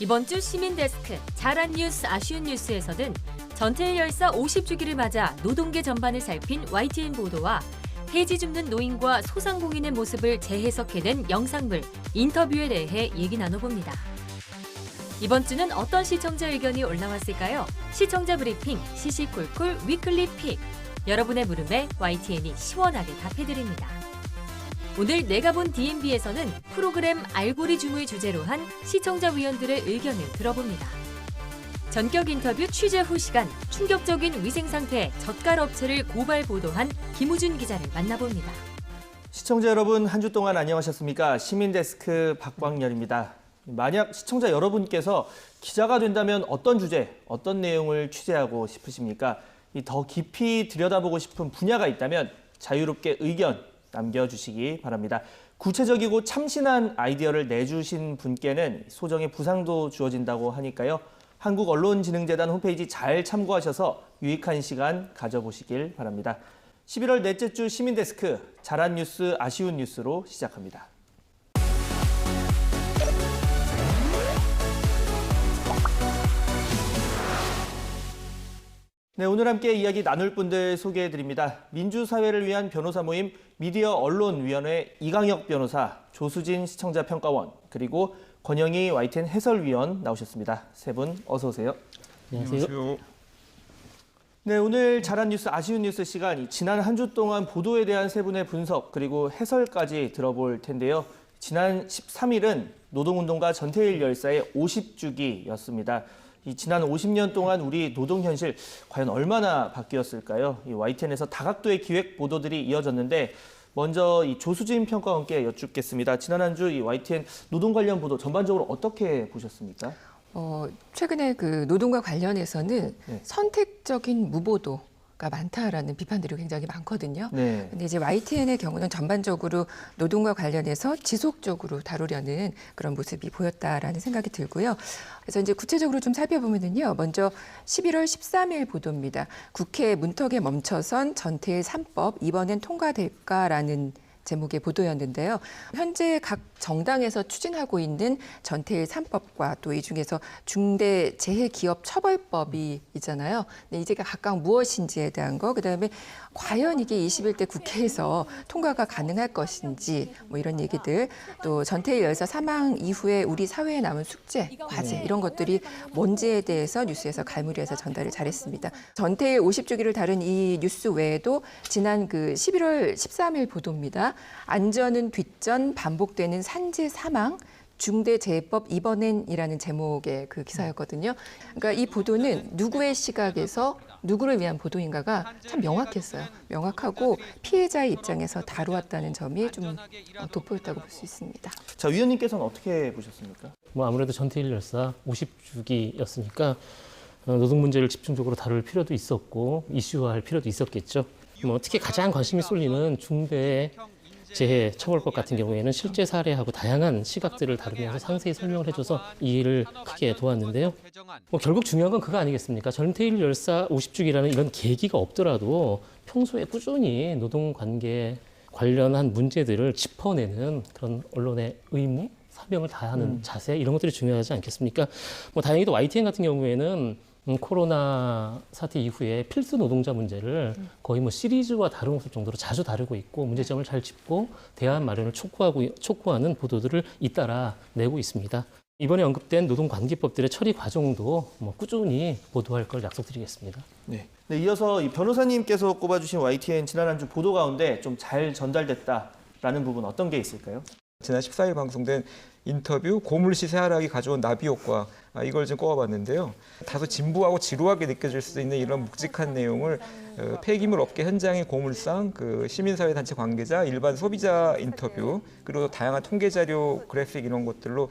이번 주 시민데스크 잘한 뉴스 아쉬운 뉴스에서는 전태일 열사 50주기를 맞아 노동계 전반을 살핀 YTN 보도와 폐지 줍는 노인과 소상공인의 모습을 재해석해낸 영상물, 인터뷰에 대해 얘기 나눠봅니다. 이번 주는 어떤 시청자 의견이 올라왔을까요? 시청자 브리핑, 시시콜콜 위클리 픽. 여러분의 물음에 YTN이 시원하게 답해드립니다. 오늘 내가 본 DMB에서는 프로그램 알고리즘을 주제로 한 시청자 위원들의 의견을 들어봅니다. 전격 인터뷰 취재 후 시간, 충격적인 위생 상태, 젓갈 업체를 고발 보도한 김우준 기자를 만나봅니다. 시청자 여러분, 한 주 동안 안녕하셨습니까? 시민데스크 박광렬입니다. 만약 시청자 여러분께서 기자가 된다면 어떤 주제, 어떤 내용을 취재하고 싶으십니까? 더 깊이 들여다보고 싶은 분야가 있다면 자유롭게 의견 남겨주시기 바랍니다. 구체적이고 참신한 아이디어를 내주신 분께는 소정의 부상도 주어진다고 하니까요. 한국언론진흥재단 홈페이지 잘 참고하셔서 유익한 시간 가져보시길 바랍니다. 11월 넷째 주 시민데스크, 잘한 뉴스, 아쉬운 뉴스로 시작합니다. 네, 오늘 함께 이야기 나눌 분들 소개해드립니다. 민주사회를 위한 변호사 모임 미디어언론위원회 이강혁 변호사, 조수진 시청자평가원, 그리고 권영희 YTN 해설위원 나오셨습니다. 세 분 어서 오세요. 안녕하세요. 네, 오늘 잘한 뉴스, 아쉬운 뉴스 시간, 지난 한 주 동안 보도에 대한 세 분의 분석 그리고 해설까지 들어볼 텐데요. 지난 13일은 노동운동가 전태일 열사의 50주기였습니다. 지난 50년 동안 우리 노동 현실 과연 얼마나 바뀌었을까요? YTN에서 다각도의 기획 보도들이 이어졌는데 먼저 이 조수진 평가원께 여쭙겠습니다. 지난 한 주 이 YTN 노동 관련 보도 전반적으로 어떻게 보셨습니까? 최근에 그 노동과 관련해서는 네. 선택적인 무보도가 많다라는 비판들이 굉장히 많거든요. 네. 근데 이제 YTN의 경우는 전반적으로 노동과 관련해서 지속적으로 다루려는 그런 모습이 보였다라는 생각이 들고요. 그래서 이제 구체적으로 좀 살펴보면은요. 먼저 11월 13일 보도입니다. 국회 문턱에 멈춰선 전태일 3법 이번엔 통과될까라는 제목의 보도였는데요. 현재 각 정당에서 추진하고 있는 전태일 3법과 또 이 중에서 중대재해기업처벌법이 있잖아요. 근데 이제가 각각 무엇인지에 대한 거, 그다음에 과연 이게 21대 국회에서 통과가 가능할 것인지 뭐 이런 얘기들, 또 전태일 열사 사망 이후에 우리 사회에 남은 숙제, 과제 이런 것들이 뭔지에 대해서 뉴스에서 갈무리해서 전달을 잘했습니다. 전태일 50주기를 다룬 이 뉴스 외에도 지난 그 11월 13일 보도입니다. 안전은 뒷전, 반복되는 산재 사망, 중대재해법 이번엔이라는 제목의 그 기사였거든요. 그러니까 이 보도는 누구의 시각에서 누구를 위한 보도인가가 참 명확했어요. 명확하고 피해자의 입장에서 다루었다는 점이 좀 돋보였다고 볼 수 있습니다. 자, 위원님께서는 어떻게 보셨습니까? 아무래도 전태일 열사 50주기였으니까 노동 문제를 집중적으로 다룰 필요도 있었고 이슈화할 필요도 있었겠죠. 특히 가장 관심이 쏠리는 중대재해처벌법 같은 경우에는 실제 사례하고 다양한 시각들을 다루면서 상세히 설명을 해줘서 이해를 크게 도왔는데요. 결국 중요한 건 그거 아니겠습니까? 전태일 열사 50주기라는 이런 계기가 없더라도 평소에 꾸준히 노동관계 관련한 문제들을 짚어내는 그런 언론의 의무, 사명을 다하는 자세, 이런 것들이 중요하지 않겠습니까? 다행히도 YTN 같은 경우에는 코로나 사태 이후에 필수 노동자 문제를 거의 시리즈화 다루는 정도로 자주 다루고 있고 문제점을 잘 짚고 대안 마련을 촉구하는 보도들을 잇따라 내고 있습니다. 이번에 언급된 노동관계법들의 처리 과정도 꾸준히 보도할 걸 약속드리겠습니다. 네. 이어서 이 변호사님께서 꼽아주신 YTN 지난 한 주 보도 가운데 좀 잘 전달됐다라는 부분 어떤 게 있을까요? 지난 14일 방송된 인터뷰 고물 시세 하락이 가져온 나비 효과, 이걸 좀 꼽아봤는데요. 다소 진부하고 지루하게 느껴질 수 있는 이런 묵직한 내용을 폐기물 업계 현장의 고물상, 시민사회 단체 관계자, 일반 소비자 인터뷰, 그리고 다양한 통계 자료, 그래픽 이런 것들로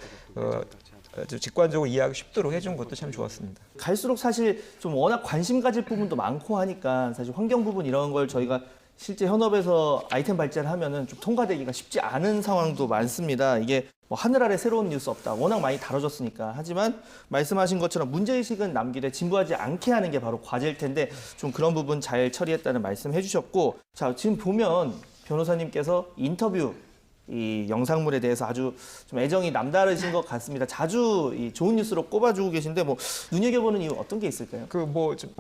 아주 직관적으로 이해하기 쉽도록 해준 것도 참 좋았습니다. 갈수록 사실 좀 워낙 관심 가질 부분도 많고 하니까 사실 환경 부분 이런 걸 저희가 실제 현업에서 아이템 발제를 하면은 좀 통과되기가 쉽지 않은 상황도 많습니다. 이게 하늘 아래 새로운 뉴스 없다. 워낙 많이 다뤄졌으니까. 하지만 말씀하신 것처럼 문제의식은 남기되 진부하지 않게 하는 게 바로 과제일 텐데 좀 그런 부분 잘 처리했다는 말씀 해주셨고, 자, 지금 보면 변호사님께서 인터뷰 이 영상물에 대해서 아주 좀 애정이 남다르신 것 같습니다. 자주 이 좋은 뉴스로 꼽아주고 계신데 뭐 눈여겨보는 이유 어떤 게 있을까요?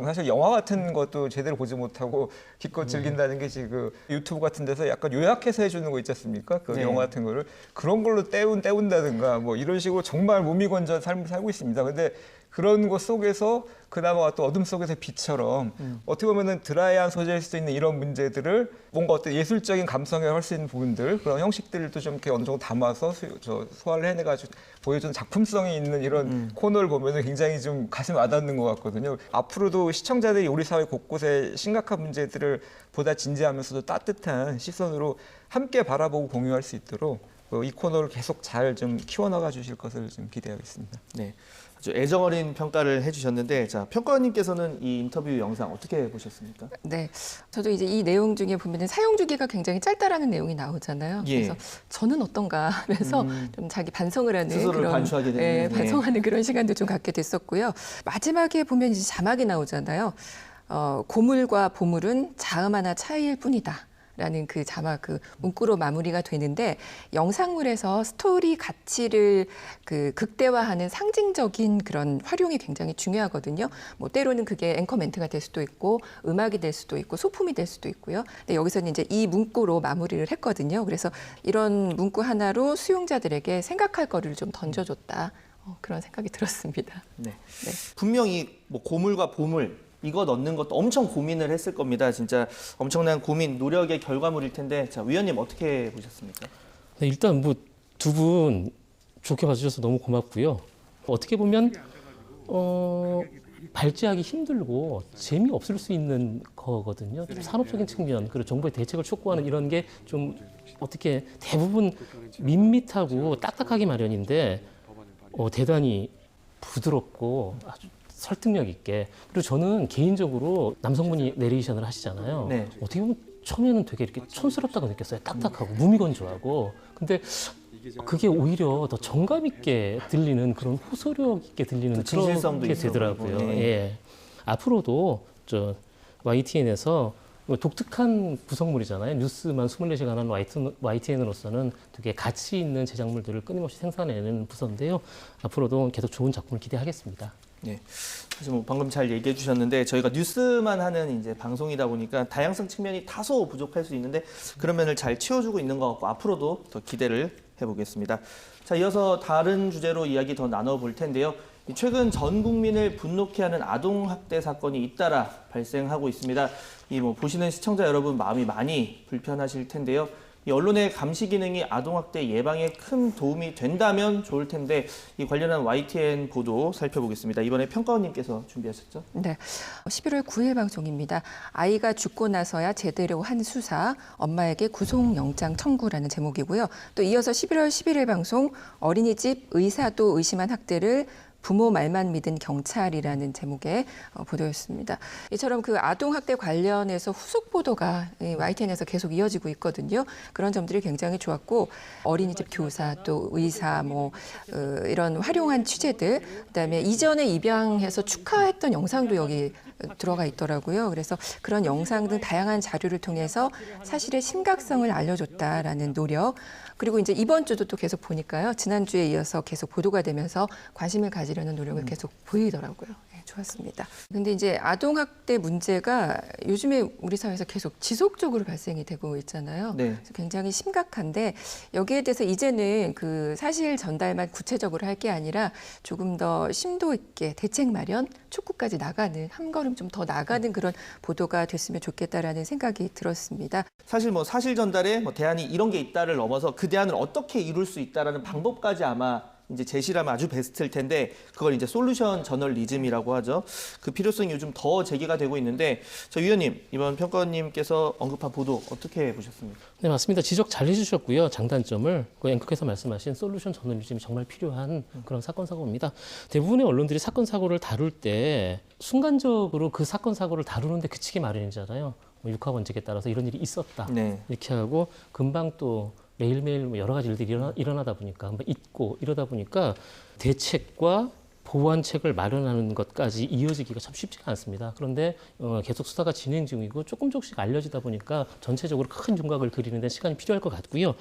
사실 영화 같은 것도 제대로 보지 못하고 기껏 즐긴다는 게 지금 유튜브 같은 데서 약간 요약해서 해주는 거 있지 않습니까? 그 네. 영화 같은 거를 그런 걸로 때운다든가 뭐 이런 식으로 정말 무미건조한 삶을 살고 있습니다. 근데 그런 것 속에서 그나마 또 어둠 속에서 빛처럼 어떻게 보면은 드라이한 소재일 수도 있는 이런 문제들을 뭔가 어떤 예술적인 감성에 할 수 있는 부분들 그런 형식들도 좀 이렇게 어느 정도 담아서 소화를 해내가지고 보여주는 작품성이 있는 이런 코너를 보면은 굉장히 좀 가슴에 와닿는 것 같거든요. 앞으로도 시청자들이 우리 사회 곳곳에 심각한 문제들을 보다 진지하면서도 따뜻한 시선으로 함께 바라보고 공유할 수 있도록 이 코너를 계속 잘 좀 키워나가 주실 것을 좀 기대하겠습니다. 네, 아주 애정 어린 평가를 해주셨는데, 자 평가원님께서는 이 인터뷰 영상 어떻게 보셨습니까? 네, 저도 이제 이 내용 중에 보면은 사용 주기가 굉장히 짧다라는 내용이 나오잖아요. 예. 그래서 저는 어떤가 하면서 좀 자기 반성을 하는 스스로를 그런 반추하게 되는, 예, 예. 반성하는 그런 시간도 좀 갖게 됐었고요. 마지막에 보면 이제 자막이 나오잖아요. 고물과 보물은 자음 하나 차이일 뿐이다. 라는 그 자막, 그 문구로 마무리가 되는데 영상물에서 스토리 가치를 그 극대화하는 상징적인 그런 활용이 굉장히 중요하거든요. 뭐 때로는 그게 앵커 멘트가 될 수도 있고 음악이 될 수도 있고 소품이 될 수도 있고요. 근데 여기서는 이제 이 문구로 마무리를 했거든요. 그래서 이런 문구 하나로 수용자들에게 생각할 거리를 좀 던져줬다. 그런 생각이 들었습니다. 네. 네. 분명히 뭐 고물과 보물 이거 넣는 것도 엄청 고민을 했을 겁니다. 진짜 엄청난 고민, 노력의 결과물일 텐데, 자 위원님 어떻게 보셨습니까? 네, 일단 뭐 두 분 좋게 봐주셔서 너무 고맙고요. 어떻게 보면 발제하기 힘들고 재미없을 수 있는 거거든요. 좀 산업적인 측면, 그리고 정부의 대책을 촉구하는 이런 게 좀 어떻게 대부분 밋밋하고 딱딱하기 마련인데 대단히 부드럽고 아주 설득력 있게, 그리고 저는 개인적으로 남성분이 내레이션을 하시잖아요. 네. 어떻게 보면 처음에는 되게 이렇게 촌스럽다고 느꼈어요. 딱딱하고 무미건조하고. 근데 그게 오히려 더 정감 있게 들리는 그런 호소력 있게 들리는 진실성도 그런 게 있어 되더라고요. 보이고, 네. 예. 앞으로도 저 YTN에서 독특한 구성물이잖아요. 뉴스만 24시간 하는 YTN으로서는 되게 가치 있는 제작물들을 끊임없이 생산해내는 부서인데요. 앞으로도 계속 좋은 작품을 기대하겠습니다. 네, 사실 뭐 방금 잘 얘기해 주셨는데 저희가 뉴스만 하는 이제 방송이다 보니까 다양성 측면이 다소 부족할 수 있는데 그런 면을 잘 채워주고 있는 것 같고 앞으로도 더 기대를 해보겠습니다. 자, 이어서 다른 주제로 이야기 더 나눠볼 텐데요. 최근 전 국민을 분노케 하는 아동 학대 사건이 잇따라 발생하고 있습니다. 이 뭐 보시는 시청자 여러분 마음이 많이 불편하실 텐데요. 이 언론의 감시 기능이 아동학대 예방에 큰 도움이 된다면 좋을 텐데 이 관련한 YTN 보도 살펴보겠습니다. 이번에 평가원님께서 준비하셨죠? 네, 11월 9일 방송입니다. 아이가 죽고 나서야 제대로 한 수사, 엄마에게 구속영장 청구라는 제목이고요. 또 이어서 11월 11일 방송 어린이집 의사도 의심한 학대를 부모 말만 믿은 경찰이라는 제목의 보도였습니다. 이처럼 그 아동학대 관련해서 후속 보도가 YTN에서 계속 이어지고 있거든요. 그런 점들이 굉장히 좋았고 어린이집 교사 또 의사 이런 활용한 취재들, 그다음에 이전에 입양해서 축하했던 영상도 여기 들어가 있더라고요. 그래서 그런 영상 등 다양한 자료를 통해서 사실의 심각성을 알려줬다라는 노력. 그리고 이제 이번 주도 또 계속 보니까요. 지난주에 이어서 계속 보도가 되면서 관심을 가지려는 노력을 계속 보이더라고요. 네, 좋았습니다. 근데 이제 아동학대 문제가 요즘에 우리 사회에서 계속 지속적으로 발생이 되고 있잖아요. 네. 그래서 굉장히 심각한데 여기에 대해서 이제는 그 사실 전달만 구체적으로 할 게 아니라 조금 더 심도 있게 대책 마련, 촉구까지 나가는 한 걸음 좀 더 나가는 그런 보도가 됐으면 좋겠다라는 생각이 들었습니다. 사실 뭐 사실 전달에 뭐 대안이 이런 게 있다를 넘어서 그 대안을 어떻게 이룰 수 있다라는 방법까지 아마 이제 제시라면 아주 베스트일 텐데 그걸 이제 솔루션 저널리즘이라고 하죠. 그 필요성이 요즘 더 제기가 되고 있는데 저 위원님 이번 평가원님께서 언급한 보도 어떻게 보셨습니까? 네, 맞습니다. 지적 잘 해주셨고요. 장단점을 그 앵커께서 말씀하신 솔루션 저널리즘이 정말 필요한 그런 사건 사고입니다. 대부분의 언론들이 사건 사고를 다룰 때 순간적으로 그 사건 사고를 다루는데 그치기 마련이잖아요. 뭐 육하 원칙에 따라서 이런 일이 있었다. 네. 이렇게 하고 금방 또 매일매일 여러 가지 일들이 일어나다 보니까 한번 잊고 이러다 보니까 대책과 보완책을 마련하는 것까지 이어지기가 참 쉽지가 않습니다. 그런데 계속 수사가 진행 중이고 조금씩 알려지다 보니까 전체적으로 큰 윤곽을 그리는 데 시간이 필요할 것 같고요.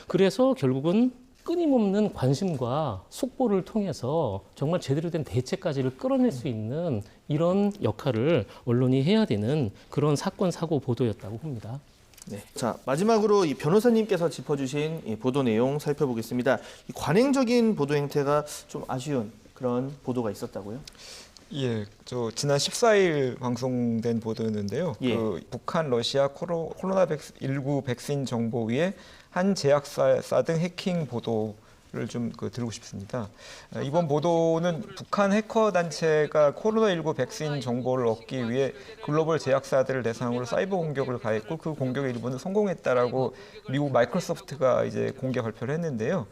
그래서 결국은 끊임없는 관심과 속보를 통해서 정말 제대로 된 대책까지를 끌어낼 수 있는 이런 역할을 언론이 해야 되는 그런 사건, 사고 보도였다고 봅니다. 네. 자, 마지막으로 이 변호사님께서 짚어주신 이 보도 내용 살펴보겠습니다. 이 관행적인 보도 행태가 좀 아쉬운 그런 보도가 있었다고요? 예, 저 지난 14일 방송된 보도였는데요. 예. 그 북한, 러시아 코로나19 백신 정보위에 한 제약사 등 해킹 보도를 좀 들고 싶습니다. 이번 보도는 북한 해커 단체가 코로나19 백신 정보를 얻기 위해 글로벌 제약사들을 대상으로 사이버 공격을 가했고 그 공격의 일부는 성공했다라고 미국 마이크로소프트가 이제 공개 발표를 했는데요.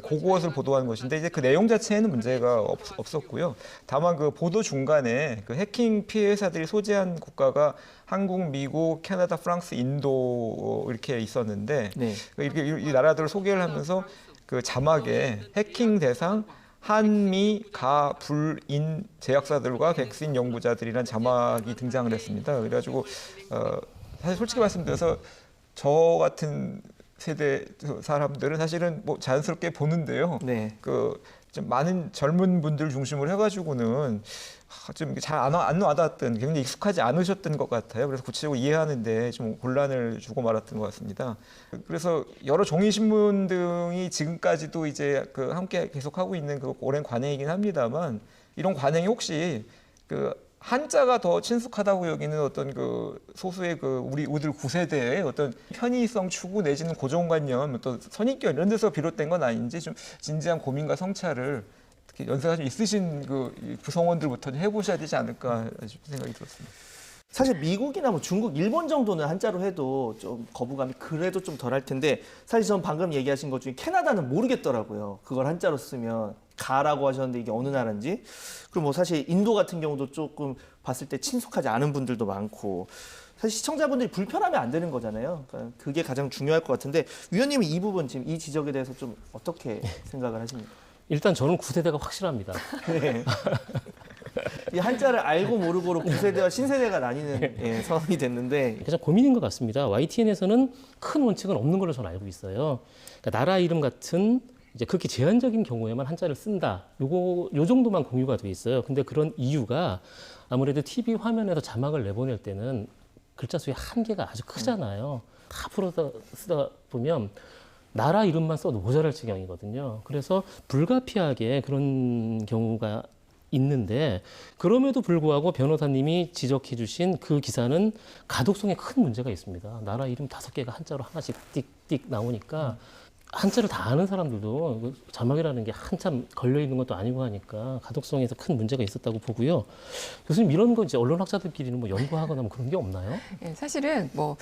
그것을 보도한 것인데 이제 그 내용 자체에는 문제가 없었고요. 다만 그 보도 중간에 그 해킹 피해 회사들이 소재한 국가가 한국, 미국, 캐나다, 프랑스, 인도 이렇게 있었는데 네. 이렇게 이 나라들을 소개를 하면서 그 자막에 해킹 대상 한미, 가, 불, 인 제약사들과 백신 연구자들이란 자막이 등장을 했습니다. 그래가지고 사실 솔직히 말씀드려서 저 같은 세대 사람들은 사실은 뭐 자연스럽게 보는데요. 네. 좀 많은 젊은 분들 중심으로 해가지고는 좀 잘 안 와닿았던, 굉장히 익숙하지 않으셨던 것 같아요. 그래서 구체적으로 이해하는데 좀 곤란을 주고 말았던 것 같습니다. 그래서 여러 종이 신문 등이 지금까지도 이제 함께 계속하고 있는 오랜 관행이긴 합니다만 이런 관행이 혹시 한자가 더 친숙하다고 여기는 어떤 소수의 우리들 9세대의 어떤 편의성 추구 내지는 고정관념, 어떤 선입견 이런 데서 비롯된 건 아닌지 좀 진지한 고민과 성찰을 특히 연세가 좀 있으신 구성원들부터 해보셔야 되지 않을까 생각이 들었습니다. 사실 미국이나 뭐 중국, 일본 정도는 한자로 해도 좀 거부감이 그래도 좀 덜할 텐데 사실 전 방금 얘기하신 것 중에 캐나다는 모르겠더라고요. 그걸 한자로 쓰면 가라고 하셨는데 이게 어느 나라인지. 그리고 뭐 사실 인도 같은 경우도 조금 봤을 때 친숙하지 않은 분들도 많고 사실 시청자분들이 불편하면 안 되는 거잖아요. 그러니까 그게 가장 중요할 것 같은데 위원님은 이 부분 지금 이 지적에 대해서 좀 어떻게 생각을 하십니까? 일단 저는 9세대가 확실합니다. 네. 이 한자를 알고 모르고로 9세대와 신세대가 나뉘는 상황이 됐는데 가장 고민인 것 같습니다. YTN에서는 큰 원칙은 없는 걸로 저는 알고 있어요. 그러니까 나라 이름 같은 이제 그렇게 제한적인 경우에만 한자를 쓴다. 요 정도만 공유가 돼 있어요. 근데 그런 이유가 아무래도 TV 화면에서 자막을 내보낼 때는 글자 수의 한계가 아주 크잖아요. 다 풀어서 쓰다 보면 나라 이름만 써도 모자랄 지경이거든요. 그래서 불가피하게 그런 경우가 있는데 그럼에도 불구하고 변호사님이 지적해 주신 그 기사는 가독성에 큰 문제가 있습니다. 나라 이름 5개가 한자로 하나씩 띡띡 나오니까 한자를 다 아는 사람들도 자막이라는 게 한참 걸려있는 것도 아니고 하니까 가독성에서 큰 문제가 있었다고 보고요. 교수님 이런 거 이제 언론학자들끼리는 뭐 연구하거나 뭐 그런 게 없나요? 예, 사실은 뭐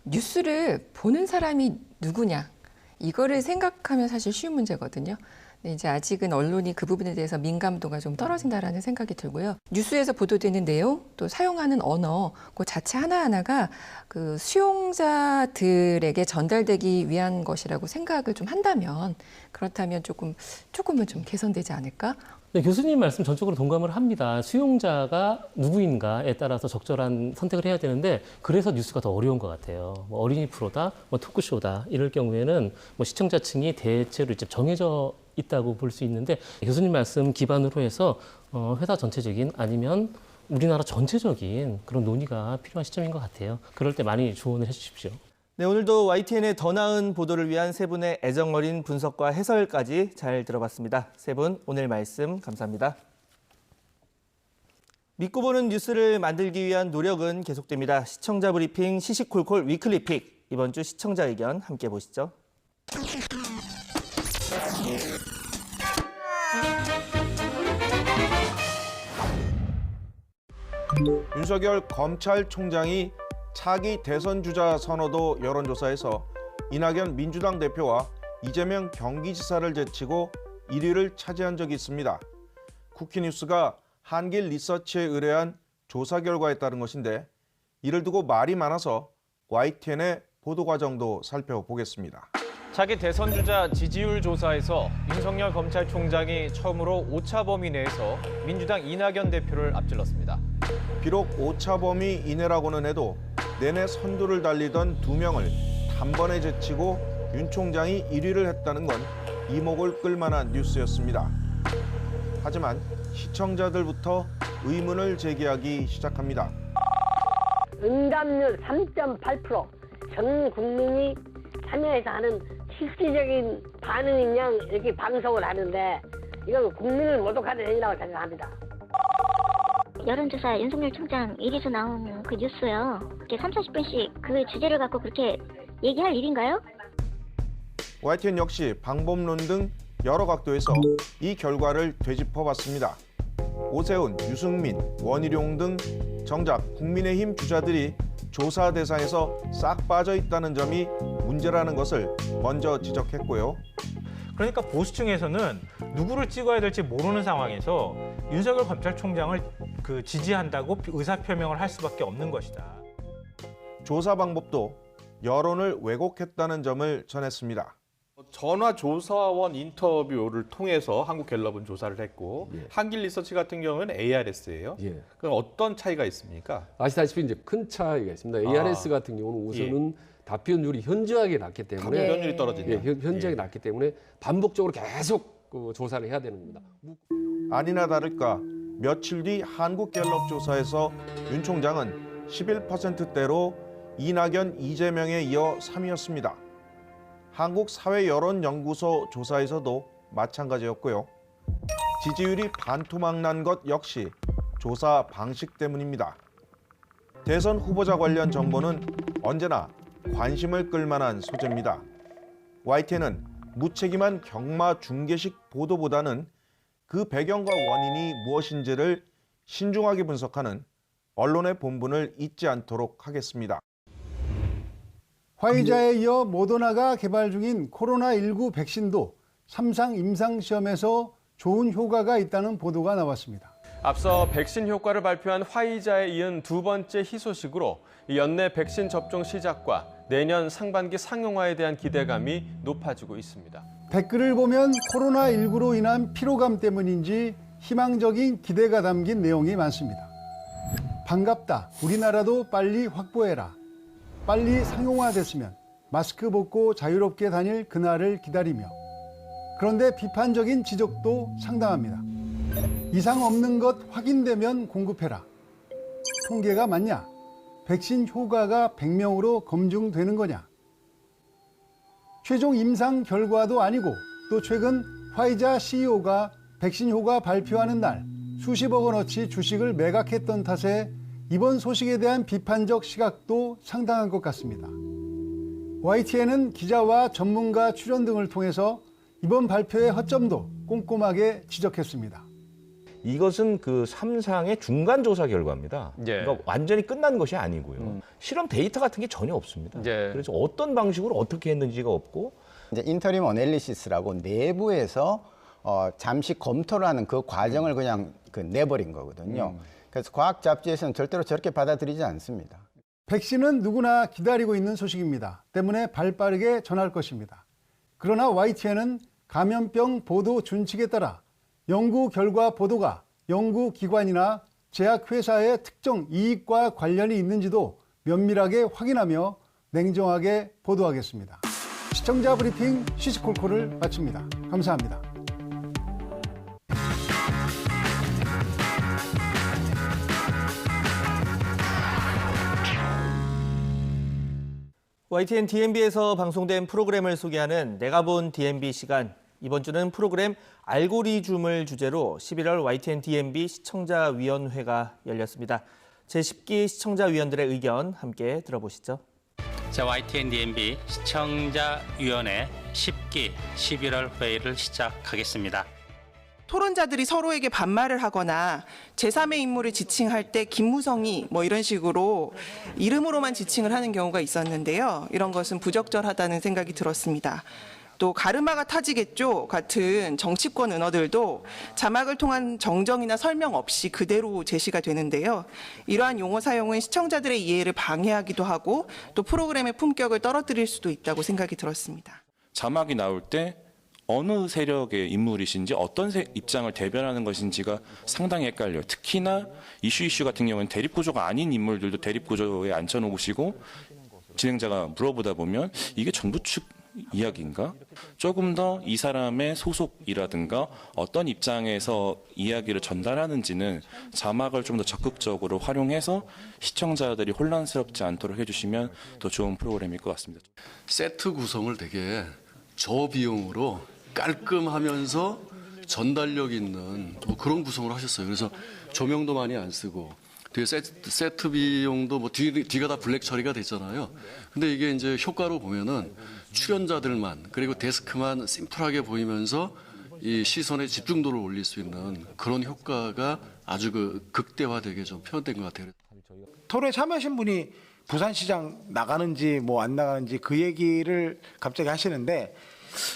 뉴스를 보는 사람이 누구냐 이거를 생각하면 사실 쉬운 문제거든요. 근데 이제 아직은 언론이 그 부분에 대해서 민감도가 좀 떨어진다라는 생각이 들고요. 뉴스에서 보도되는 내용, 또 사용하는 언어, 그 자체 하나하나가 그 수용자들에게 전달되기 위한 것이라고 생각을 좀 한다면 그렇다면 조금은 좀 개선되지 않을까? 네, 교수님 말씀 전적으로 동감을 합니다. 수용자가 누구인가에 따라서 적절한 선택을 해야 되는데 그래서 뉴스가 더 어려운 것 같아요. 뭐 어린이 프로다, 뭐 토크쇼다 이럴 경우에는 뭐 시청자층이 대체로 이제 정해져 있다고 볼 수 있는데 교수님 말씀 기반으로 해서 회사 전체적인 아니면 우리나라 전체적인 그런 논의가 필요한 시점인 것 같아요. 그럴 때 많이 조언을 해주십시오. 네, 오늘도 YTN의 더 나은 보도를 위한 세 분의 애정어린 분석과 해설까지 잘 들어봤습니다. 세 분 오늘 말씀 감사합니다. 믿고 보는 뉴스를 만들기 위한 노력은 계속됩니다. 시청자 브리핑 시시콜콜 위클리픽. 이번 주 시청자 의견 함께 보시죠. 윤석열 검찰총장이 차기 대선 주자 선호도 여론조사에서 이낙연 민주당 대표와 이재명 경기지사를 제치고 1위를 차지한 적이 있습니다. 쿠키뉴스가 한길 리서치에 의뢰한 조사 결과에 따른 것인데 이를 두고 말이 많아서 YTN의 보도 과정도 살펴보겠습니다. 차기 대선 주자 지지율 조사에서 윤석열 검찰총장이 처음으로 오차 범위 내에서 민주당 이낙연 대표를 앞질렀습니다. 비록 오차 범위 이내라고는 해도 내내 선두를 달리던 두 명을 단번에 제치고 윤 총장이 1위를 했다는 건 이목을 끌만한 뉴스였습니다. 하지만 시청자들부터 의문을 제기하기 시작합니다. 응답률 3.8%, 전 국민이 참여해서 하는 실질적인 반응인 양 이렇게 방송을 하는데 이건 국민을 모독하는 행위라고 생각합니다. 여론조사 윤석열 총장 1위로 나온 그 뉴스요. 이렇게 30-40분씩 그 주제를 갖고 그렇게 얘기할 일인가요? YTN 역시 방법론 등 여러 각도에서 이 결과를 되짚어봤습니다. 오세훈, 유승민, 원희룡 등 정작 국민의힘 주자들이 조사 대상에서 싹 빠져 있다는 점이 문제라는 것을 먼저 지적했고요. 그러니까 보수층에서는 누구를 찍어야 될지 모르는 상황에서 윤석열 검찰총장을 지지한다고 의사표명을 할 수밖에 없는 것이다. 조사 방법도 여론을 왜곡했다는 점을 전했습니다. 전화조사원 인터뷰를 통해서 한국갤럽은 조사를 했고 한길리서치 같은 경우는 ARS예요. 그럼 어떤 차이가 있습니까? 아시다시피 이제 큰 차이가 있습니다. ARS 같은 경우는 우선은 답변율이 현저하게 낮기 때문에 답변율이 떨어진다. 현저하게 낮기 때문에 반복적으로 계속 조사를 해야 되는 겁니다. 아니나 다를까 며칠 뒤 한국갤럽 조사에서 윤 총장은 11%대로 이낙연, 이재명에 이어 3위였습니다. 한국사회여론연구소 조사에서도 마찬가지였고요. 지지율이 반토막 난 것 역시 조사 방식 때문입니다. 대선 후보자 관련 정보는 언제나 관심을 끌만한 소재입니다. YTN은 무책임한 경마 중계식 보도보다는 그 배경과 원인이 무엇인지를 신중하게 분석하는 언론의 본분을 잊지 않도록 하겠습니다. 화이자에 이어 모더나가 개발 중인 코로나19 백신도 3상 임상시험에서 좋은 효과가 있다는 보도가 나왔습니다. 앞서 백신 효과를 발표한 화이자에 이은 두 번째 희소식으로 연내 백신 접종 시작과 내년 상반기 상용화에 대한 기대감이 높아지고 있습니다. 댓글을 보면 코로나19로 인한 피로감 때문인지 희망적인 기대가 담긴 내용이 많습니다. 반갑다. 우리나라도 빨리 확보해라. 빨리 상용화됐으면 마스크 벗고 자유롭게 다닐 그날을 기다리며. 그런데 비판적인 지적도 상당합니다. 이상 없는 것 확인되면 공급해라. 통계가 맞냐? 백신 효과가 100명으로 검증되는 거냐? 최종 임상 결과도 아니고 또 최근 화이자 CEO가 백신 효과 발표하는 날 수십억 원어치 주식을 매각했던 탓에 이번 소식에 대한 비판적 시각도 상당한 것 같습니다. YTN은 기자와 전문가 출연 등을 통해서 이번 발표의 허점도 꼼꼼하게 지적했습니다. 이것은 그 3상의 중간 조사 결과입니다. 그러니까 완전히 끝난 것이 아니고요. 실험 데이터 같은 게 전혀 없습니다. 그래서 어떤 방식으로 어떻게 했는지가 없고 이제 인터림 어널리시스라고 내부에서 잠시 검토를 하는 그 과정을 그냥 내버린 거거든요. 그래서 과학 잡지에서는 절대로 저렇게 받아들이지 않습니다. 백신은 누구나 기다리고 있는 소식입니다. 때문에 발빠르게 전할 것입니다. 그러나 YTN은 감염병 보도 준칙에 따라 연구 결과 보도가 연구기관이나 제약회사의 특정 이익과 관련이 있는지도 면밀하게 확인하며 냉정하게 보도하겠습니다. 시청자 브리핑 시시콜콜을 마칩니다. 감사합니다. YTN DMB에서 방송된 프로그램을 소개하는 내가 본 DMB 시간. 이번 주는 프로그램 알고리즘을 주제로 11월 YTN DMB 시청자위원회가 열렸습니다. 제10기 시청자위원들의 의견 함께 들어보시죠. YTN DMB 시청자위원회 10기 11월 회의를 시작하겠습니다. 토론자들이 서로에게 반말을 하거나 제3의 인물을 지칭할 때 김무성이 이런 식으로 이름으로만 지칭을 하는 경우가 있었는데요. 이런 것은 부적절하다는 생각이 들었습니다. 또 가르마가 타지겠죠 같은 정치권 은어들도 자막을 통한 정정이나 설명 없이 그대로 제시가 되는데요. 이러한 용어 사용은 시청자들의 이해를 방해하기도 하고 또 프로그램의 품격을 떨어뜨릴 수도 있다고 생각이 들었습니다. 자막이 나올 때 어느 세력의 인물이신지 어떤 입장을 대변하는 것인지가 상당히 헷갈려요. 특히나 이슈 같은 경우는 대립구조가 아닌 인물들도 대립구조에 앉혀놓으시고 진행자가 물어보다 보면 이게 정부 측 이야기인가? 조금 더 이 사람의 소속이라든가 어떤 입장에서 이야기를 전달하는지는 자막을 좀 더 적극적으로 활용해서 시청자들이 혼란스럽지 않도록 해주시면 더 좋은 프로그램일 것 같습니다. 세트 구성을 되게 저비용으로 깔끔하면서 전달력 있는 그런 구성을 하셨어요. 그래서 조명도 많이 안 쓰고 되게 세트 비용도 뭐 뒤가 다 블랙 처리가 됐잖아요. 근데 이게 이제 효과로 보면은 출연자들만 그리고 데스크만 심플하게 보이면서 이 시선의 집중도를 올릴 수 있는 그런 효과가 아주 극대화되게 좀 표현된 것 같아요. 토론에 참여하신 분이 부산시장 나가는지 뭐 안 나가는지 그 얘기를 갑자기 하시는데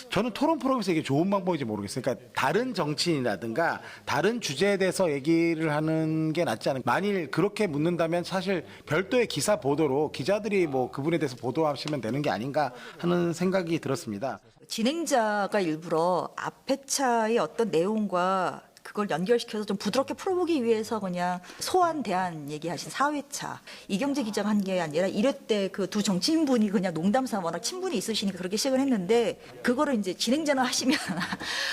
저는 토론 프로그램에서 이게 좋은 방법인지 모르겠어요. 그러니까 다른 정치인이라든가 다른 주제에 대해서 얘기를 하는 게 낫지 않을까. 만일 그렇게 묻는다면 사실 별도의 기사 보도로 기자들이 뭐 그분에 대해서 보도하시면 되는 게 아닌가 하는 생각이 들었습니다. 진행자가 일부러 앞에 차의 어떤 내용과 그걸 연결시켜서 좀 부드럽게 풀어보기 위해서 그냥 소환 대안 얘기하신 4회차 이경재 기자가 한 게 아니라 1회 때 그 두 정치인분이 그냥 농담삼아 워낙 친분이 있으시니까 그렇게 시작을 했는데 그거를 이제 진행자는 하시면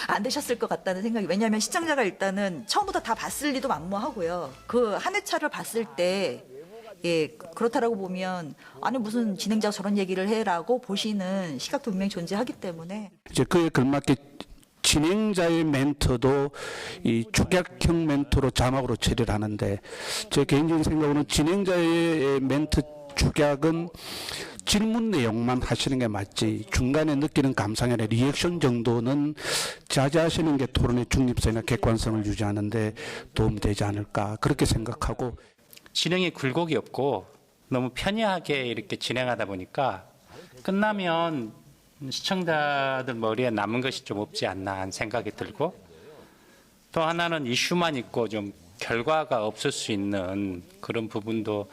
안 되셨을 것 같다는 생각이. 왜냐하면 시청자가 일단은 처음부터 다 봤을 리도 만무하고요. 그 한 회차를 봤을 때 예, 그렇다라고 보면 아니 무슨 진행자가 저런 얘기를 해라고 보시는 시각도 분명히 존재하기 때문에 이제 그에 걸맞게 진행자의 멘트도 이 축약형 멘트로 자막으로 처리를 하는데 제 개인적인 생각으로는 진행자의 멘트 축약은 질문 내용만 하시는 게 맞지 중간에 느끼는 감상이나 리액션 정도는 자제하시는 게 토론의 중립성이나 객관성을 유지하는 데 도움되지 않을까 그렇게 생각하고 진행에 굴곡이 없고 너무 편리하게 이렇게 진행하다 보니까 끝나면 시청자들 머리에 남은 것이 좀 없지 않나 하는 생각이 들고 또 하나는 이슈만 있고 좀 결과가 없을 수 있는 그런 부분도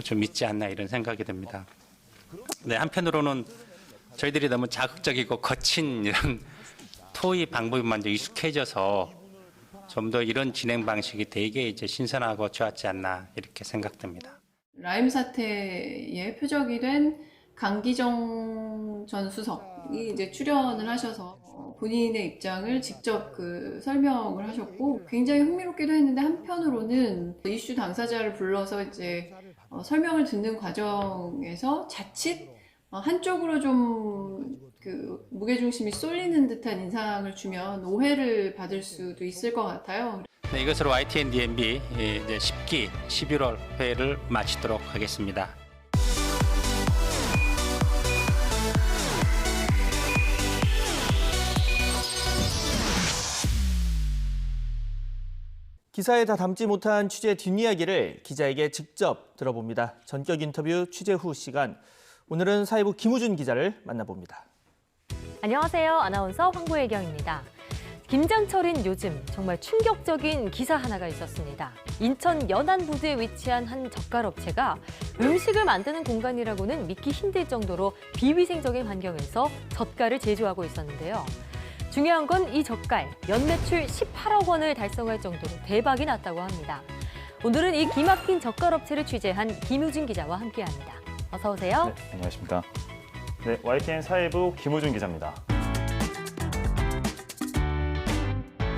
좀 있지 않나 이런 생각이 듭니다. 네, 한편으로는 저희들이 너무 자극적이고 거친 이런 토의 방법이 먼저 익숙해져서 좀 더 이런 진행 방식이 되게 이제 신선하고 좋았지 않나 이렇게 생각됩니다. 라임 사태의 표적이 된 강기정 전 수석이 이제 출연을 하셔서 본인의 입장을 직접 설명을 하셨고 굉장히 흥미롭기도 했는데 한편으로는 이슈 당사자를 불러서 이제 설명을 듣는 과정에서 자칫 한쪽으로 좀 무게중심이 쏠리는 듯한 인상을 주면 오해를 받을 수도 있을 것 같아요. 네, 이것으로 YTN DMB 이제 10기 11월 회를 마치도록 하겠습니다. 기사에 다 담지 못한 취재 뒷이야기를 기자에게 직접 들어봅니다. 전격 인터뷰 취재 후 시간. 오늘은 사회부 김우준 기자를 만나봅니다. 안녕하세요. 아나운서 황보혜경입니다. 김장철인 요즘 정말 충격적인 기사 하나가 있었습니다. 인천 연안부두에 위치한 한 젓갈업체가 음식을 만드는 공간이라고는 믿기 힘들 정도로 비위생적인 환경에서 젓갈을 제조하고 있었는데요. 중요한 건 이 젓갈, 연매출 18억 원을 달성할 정도로 대박이 났다고 합니다. 오늘은 이 기막힌 젓갈업체를 취재한 김우준 기자와 함께합니다. 어서 오세요. 네, 안녕하십니까. 네, YTN 사회부 김우준 기자입니다.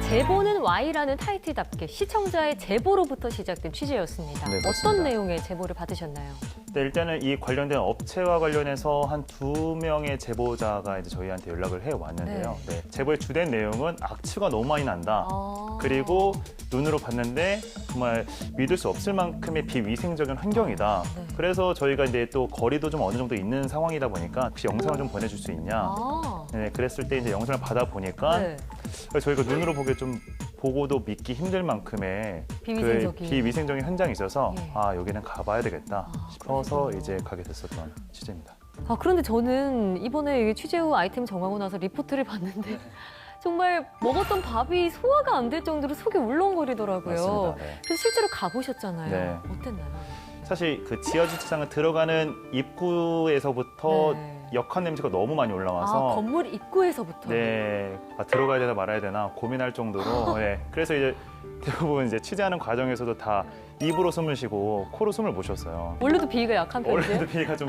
제보는 Y라는 타이틀답게 시청자의 제보로부터 시작된 취재였습니다. 네, 어떤 내용의 제보를 받으셨나요? 네, 일단은 이 관련된 업체와 관련해서 한 2명의 제보자가 이제 저희한테 연락을 해왔는데요. 네, 제보의 주된 내용은 악취가 너무 많이 난다. 그리고 눈으로 봤는데 정말 믿을 수 없을 만큼의 비위생적인 환경이다. 그래서 저희가 이제 또 거리도 좀 어느 정도 있는 상황이다 보니까 혹시 영상을 좀 보내줄 수 있냐. 네, 그랬을 때 이제 영상을 받아보니까 저희가 눈으로 좀 보고도 믿기 힘들 만큼의 비위생적인 현장이 있어서 아 여기는 가봐야 되겠다 싶어서 이제 가게 됐었던 취재입니다. 그런데 저는 이번에 취재 후 아이템 정하고 나서 리포트를 봤는데 정말 먹었던 밥이 소화가 안 될 정도로 속이 울렁거리더라고요. 맞습니다. 네. 그래서 실제로 가보셨잖아요. 네. 어땠나요? 사실 그 지하 주차장을 들어가는 입구에서부터 역한 냄새가 너무 많이 올라와서 아, 건물 입구에서부터. 네, 들어가야 되나 말아야 되나 고민할 정도로. 네, 그래서 이제 대부분 이제 취재하는 과정에서도 다 입으로 숨을 쉬고 코로 숨을 못 쉬었어요. 원래도 비위가 약한 편이에요? 원래도 비위가 좀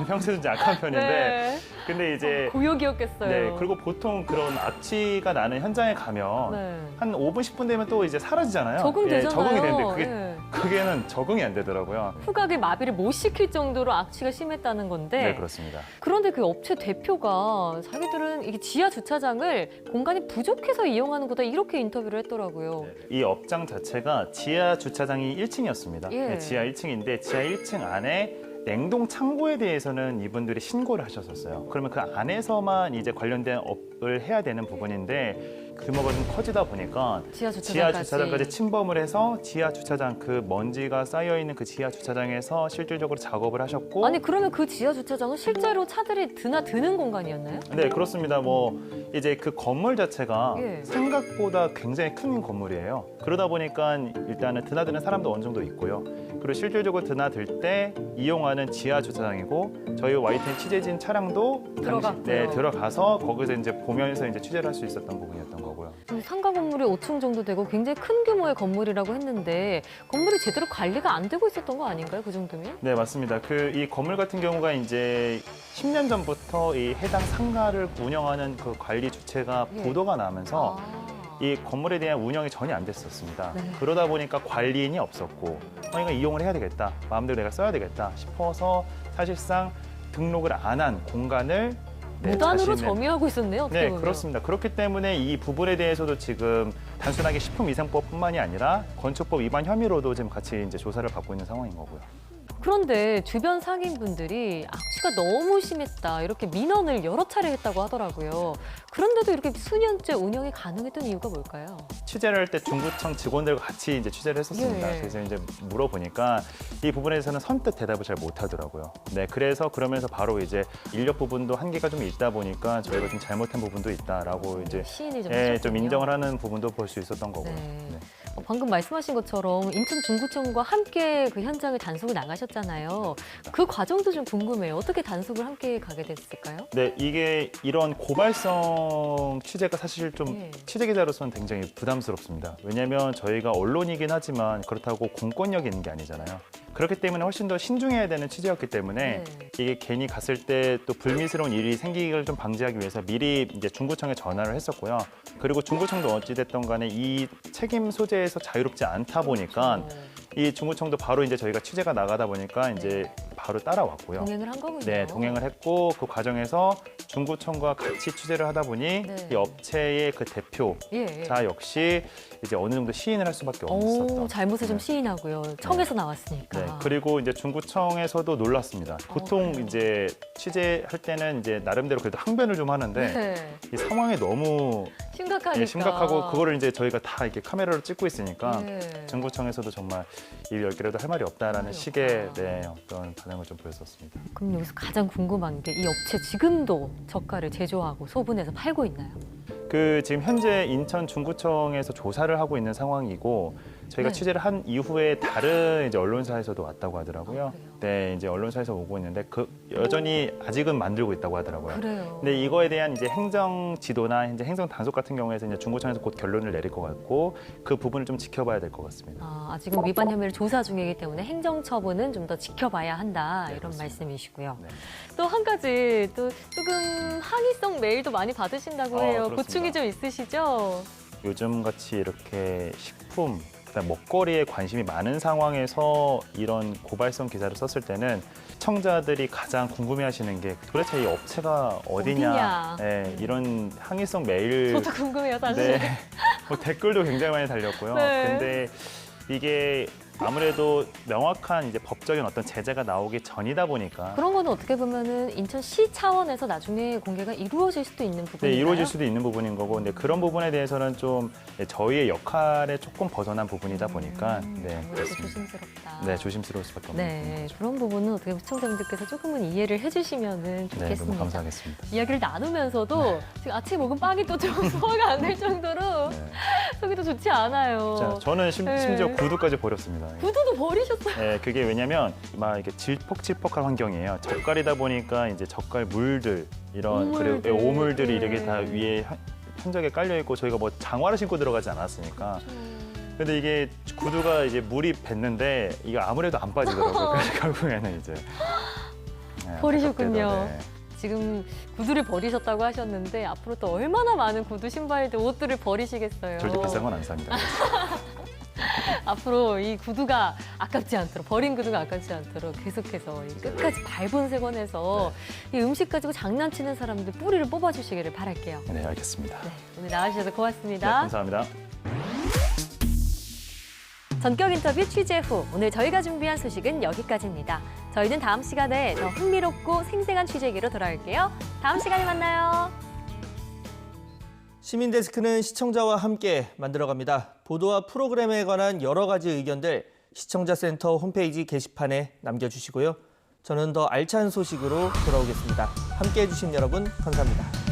평소에 좀 약한 편인데, 네. 근데 이제 고역이었겠어요. 네, 그리고 보통 그런 악취가 나는 현장에 가면 네. 한 5분 10분 되면 또 이제 사라지잖아요. 적응되잖아요. 예, 적응이 되는데 예. 그게는 적응이 안 되더라고요. 후각의 마비를 못 시킬 정도로 악취가 심했다는 건데. 네, 그렇습니다. 그런데 그 업체 대표가 자기들은 이게 지하 주차장을 공간이 부족해서 이용하는 거다 이렇게 인터뷰를 했더라고요. 이 업장 자체가 지하 주차장이 1층이었습니다. 예. 네, 지하 1층인데 지하 1층 안에 냉동 창고에 대해서는 이분들이 신고를 하셨었어요. 그러면 그 안에서만 이제 관련된 업을 해야 되는 부분인데 규모가 좀 커지다 보니까 지하 주차장까지 침범을 해서 지하 주차장 그 먼지가 쌓여 있는 그 지하 주차장에서 실질적으로 작업을 하셨고. 아니 그러면 그 지하 주차장은 실제로 차들이 드나드는 공간이었나요? 네, 그렇습니다. 뭐 이제 그 건물 자체가 예. 생각보다 굉장히 큰 건물이에요. 그러다 보니까 일단은 드나드는 사람도 어느 정도 있고요. 그리고 실질적으로 드나들 때 이용하는 지하 주차장이고 저희 YTN 취재진 차량도 들어갔고요. 들어가서 거기서 이제 보면서 이제 취재를 할 수 있었던 부분이었던 거고요. 상가 건물이 5층 정도 되고 굉장히 큰 규모의 건물이라고 했는데 건물이 제대로 관리가 안 되고 있었던 거 아닌가요? 그 정도면? 네, 맞습니다. 이 건물 같은 경우가 이제 10년 전부터 이 해당 상가를 운영하는 그 관리 주체가 보도가 나면서 이 건물에 대한 운영이 전혀 안 됐었습니다. 네. 그러다 보니까 관리인이 없었고 이거 이용을 해야 되겠다, 마음대로 내가 써야 되겠다 싶어서 사실상 등록을 안 한 공간을 무단으로 점유하고 있었네요. 어떻게 네, 보면. 그렇습니다. 그렇기 때문에 이 부분에 대해서도 지금 단순하게 식품위생법뿐만이 아니라 건축법 위반 혐의로도 지금 같이 이제 조사를 받고 있는 상황인 거고요. 그런데 주변 상인분들이 악취가 너무 심했다 이렇게 민원을 여러 차례 했다고 하더라고요. 그런데도 이렇게 수년째 운영이 가능했던 이유가 뭘까요? 취재를 할 때 중구청 직원들과 같이 이제 취재를 했었습니다. 예. 그래서 이제 물어보니까 이 부분에 대해서는 선뜻 대답을 잘 못하더라고요. 네, 그래서 그러면서 바로 이제 인력 부분도 한계가 좀 있다 보니까 저희가 좀 잘못한 부분도 있다라고 이제 시인이 좀 좀 하셨군요. 인정을 하는 부분도 볼 수 있었던 거고요. 네. 네. 방금 말씀하신 것처럼 인천 중구청과 함께 그 현장을 단속을 나가셨잖아요. 그 과정도 좀 궁금해요. 어떻게 단속을 함께 가게 됐을까요? 네, 이게 이런 고발성 취재가 사실 좀 예. 취재 기자로서는 굉장히 부담스럽습니다. 왜냐하면 저희가 언론이긴 하지만 그렇다고 공권력이 있는 게 아니잖아요. 그렇기 때문에 훨씬 더 신중해야 되는 취재였기 때문에 이게 괜히 갔을 때 또 불미스러운 일이 생기기를 좀 방지하기 위해서 미리 이제 중구청에 전화를 했었고요. 그리고 중구청도 어찌됐든 간에 이 책임 소재에서 자유롭지 않다 보니까 이 중구청도 바로 이제 저희가 취재가 나가다 보니까 이제 바로 따라왔고요. 동행을 한 거군요. 네, 동행을 했고 그 과정에서 중구청과 같이 취재를 하다 보니 이 업체의 그 대표자 역시 이제 어느 정도 시인을 할 수밖에 없었던. 잘못을 좀 시인하고요. 청에서 나왔으니까. 네, 그리고 이제 중구청에서도 놀랐습니다. 보통 이제 취재할 때는 이제 나름대로 그래도 항변을 좀 하는데 이 상황이 너무 심각하니까. 심각하고 그거를 이제 저희가 다 이렇게 카메라로 찍고 있으니까 중구청에서도 정말 입 열기라도 할 말이 없다라는 식의 어떤 반응을 좀 보였었습니다. 그럼 여기서 가장 궁금한 게 이 업체 지금도 저가를 제조하고 소분해서 팔고 있나요? 지금 현재 인천 중구청에서 조사를 하고 있는 상황이고 저희가 취재를 한 이후에 다른 이제 언론사에서도 왔다고 하더라고요. 네, 이제 언론사에서 오고 있는데 여전히 아직은 만들고 있다고 하더라고요. 그래요. 근데 이거에 대한 이제 행정 지도나 이제 행정 단속 같은 경우에서 이제 중구청에서 곧 결론을 내릴 것 같고 그 부분을 좀 지켜봐야 될 것 같습니다. 아직은 위반 혐의를 조사 중이기 때문에 행정 처분은 좀 더 지켜봐야 한다 이런 말씀이시고요. 또 한 가지 또 조금 항의성 메일도 많이 받으신다고 해요. 그렇습니다. 고충이 좀 있으시죠? 요즘 같이 이렇게 식품, 그다음 먹거리에 관심이 많은 상황에서 이런 고발성 기사를 썼을 때는 시청자들이 가장 궁금해하시는 게 도대체 이 업체가 어디냐? 네, 이런 항의성 메일. 저도 궁금해요, 사실. 네, 뭐 댓글도 굉장히 많이 달렸고요. 근데 이게 아무래도 명확한 이제 법적인 어떤 제재가 나오기 전이다 보니까 그런 거는 어떻게 보면은 인천시 차원에서 나중에 공개가 이루어질 수도 있는 부분인가요? 네, 이루어질 수도 있는 부분인 거고, 근데 그런 부분에 대해서는 좀 저희의 역할에 조금 벗어난 부분이다 보니까 조심스럽다. 네, 조심스러울 수밖에 없는 부분이죠. 그런 부분은 어떻게 시청자분들께서 조금은 이해를 해주시면은 좋겠습니다. 네, 너무 감사하겠습니다. 이야기를 나누면서도 지금 아침에 먹은 빵이 또 좀 소화가 안 될 정도로 속이 또 좋지 않아요. 저는 심지어 구두까지 버렸습니다. 구두도 버리셨어요? 네, 그게 왜냐면 막 이렇게 질퍽질퍽한 환경이에요. 젓갈이다 보니까 이제 젓갈 물들 이런 오물들. 그리고 오물들이 이렇게 다 위에 흔적에 깔려 있고 저희가 뭐 장화를 신고 들어가지 않았으니까. 근데 이게 구두가 이제 물이 뱄는데 이게 아무래도 안 빠지더라고요. 그래서 결국에는 이제 네, 버리셨군요. 안타깝게도, 네. 지금 구두를 버리셨다고 하셨는데 앞으로 또 얼마나 많은 구두, 신발들, 옷들을 버리시겠어요. 절대 비싼 건 안 삽니다. 앞으로 이 구두가 아깝지 않도록, 버린 구두가 아깝지 않도록 계속해서 이 끝까지 발본색원해서 이 음식 가지고 장난치는 사람들 뿌리를 뽑아주시기를 바랄게요. 네, 알겠습니다. 네, 오늘 나와주셔서 네, 고맙습니다. 감사합니다. 전격 인터뷰 취재 후 오늘 저희가 준비한 소식은 여기까지입니다. 저희는 다음 시간에 더 흥미롭고 생생한 취재기로 돌아올게요. 다음 시간에 만나요. 시민데스크는 시청자와 함께 만들어갑니다. 보도와 프로그램에 관한 여러 가지 의견들 시청자센터 홈페이지 게시판에 남겨주시고요. 저는 더 알찬 소식으로 돌아오겠습니다. 함께해 주신 여러분 감사합니다.